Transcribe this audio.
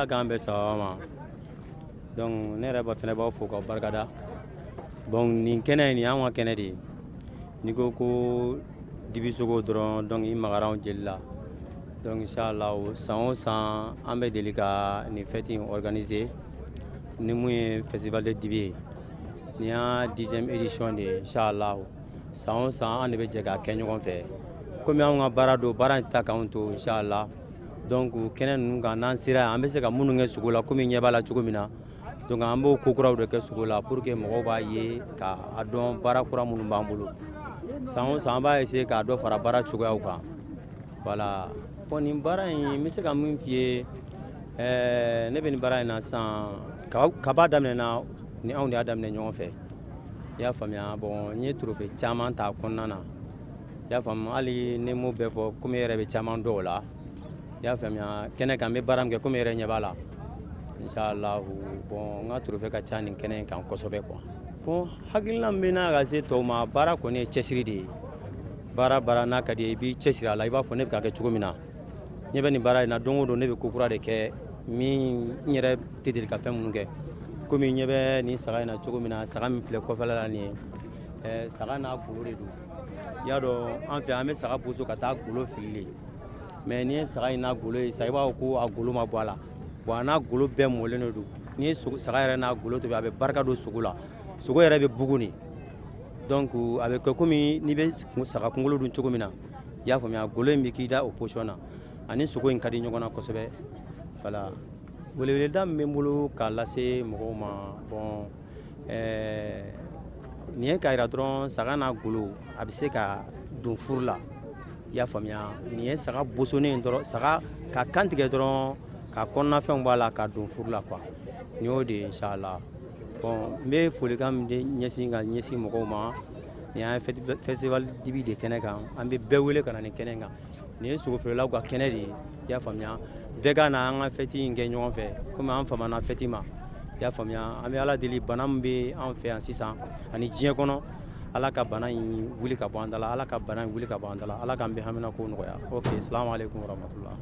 k'an bɛn sababa ma. Donc ne yɛrɛ fɛnɛ b'aw fo k'aw barikada. Bon nin kɛnɛ nin y'anw ka kɛnɛ de ye. N'i ko ko Dibi Sogo dɔrɔn donc i magara anw jeli la. Donc inchallah san o san an bɛ deli ka nin fête in organiser ni mun ye festival de Dibi ye. Nin y'a 10e édition de ye inchallah. San o san an de bɛ jɛ k'a kɛ ɲɔgɔn fɛ. Komi anw ka baara don, baara in ta k'anw to inchallah. Donc kɛnɛ ninnu kan n'an sera yan an bɛ se ka minnu kɛ sogo la komi ɲɛ b'a la cogo min na. Donc an b'o ko kuraw de kɛ sogo la pour que mɔgɔw b'a ye k'a dɔn baara kura minnu b'an bolo. San o san an b'a essayer k'a dɔ fara baara cogoyaw kan. Voilà. Bon nin baara in n bɛ se ka min f'i ye ne bɛ nin baara in na sisan kaba daminɛna ni anw de y'a daminɛ ɲɔgɔn fɛ. I y'a faamuya. Bon n ye trophée caman ta a kɔnɔna na. I y'a faamu hali ne m'o bɛɛ fɔ komi e yɛrɛ bɛ caman dɔn o la. I y'a faamuya. Kɛnɛ kan n bɛ baara min kɛ komi e yɛrɛ ɲɛ b'a la. Inchallah bon n ka trophée ka ca nin kɛnɛ in kan kosɛbɛ quoi. Bon hakilina min bɛ n'a ka se tɔw ma baara kɔni ye cɛsiri de ye. Baara n'a ka di ye i b'i cɛsiri a la i b'a fɔ ne bɛ ka kɛ cogo min na. Ɲɛ bɛ nin baara in na don o don ne bɛ ko kura de kɛ min n yɛrɛ tɛ deli ka fɛn minnu kɛ. Komi ɲɛ bɛ nin saga in na cogo min na saga min filɛ kɔfɛla la nin ye saga n'a golo de don. I y'a dɔn an fɛ an bɛ saga boso ka taa golo filili. Mais n'i ye saga in n'a golo ye sisan i b'a fɔ ko a golo ma bɔ a la. Bon a n'a golo bɛɛ mɔlen de don. N'i ye saga yɛrɛ n'a golo tobi a bɛ barika don sogo la. Sogo yɛrɛ bɛ bugun de. Donc a bɛ kɛ komi n'i bɛ saga kunkolo dun cogo min na. I y'a faamuya golo in bɛ k'i da o position na. Ani sogo in ka di ɲɔgɔn na kosɛbɛ. Voilà. Weleweleda min bɛ n bolo k'a lase mɔgɔw ma bon nin ye k'a jira dɔrɔn saga n'a golo a bɛ se ka don furu la. I y'a faamuya. Nin ye saga bosonnen dɔrɔn saga ka kan tigɛ dɔrɔn ka kɔnɔnafɛnw b'a la ka don furu la quoi. Nin y'o de ye inchallah. Bon n bɛ folikan min ɲɛsin ka ɲɛsin mɔgɔw ma. Nin y'an festival Dibi de kɛnɛ kan. An bɛ bɛɛ wele ka na nin kɛnɛ in kan. Nin ye sogo feerelaw ka kɛnɛ de ye. I y'a faamuya. Bɛɛ ka na an ka fête in kɛ ɲɔgɔn fɛ komi an famana fête ma. I y'a faamuya. An bɛ Ala deli bana min bɛ an fɛ yan sisan ani diɲɛ kɔnɔ Ala ka bana in wuli ka bɔ an da la. Ala ka bana in wuli ka bɔ an da la. Ala k'an bɛɛ haminako nɔgɔya. Ok, salam alaikum warahmatullah.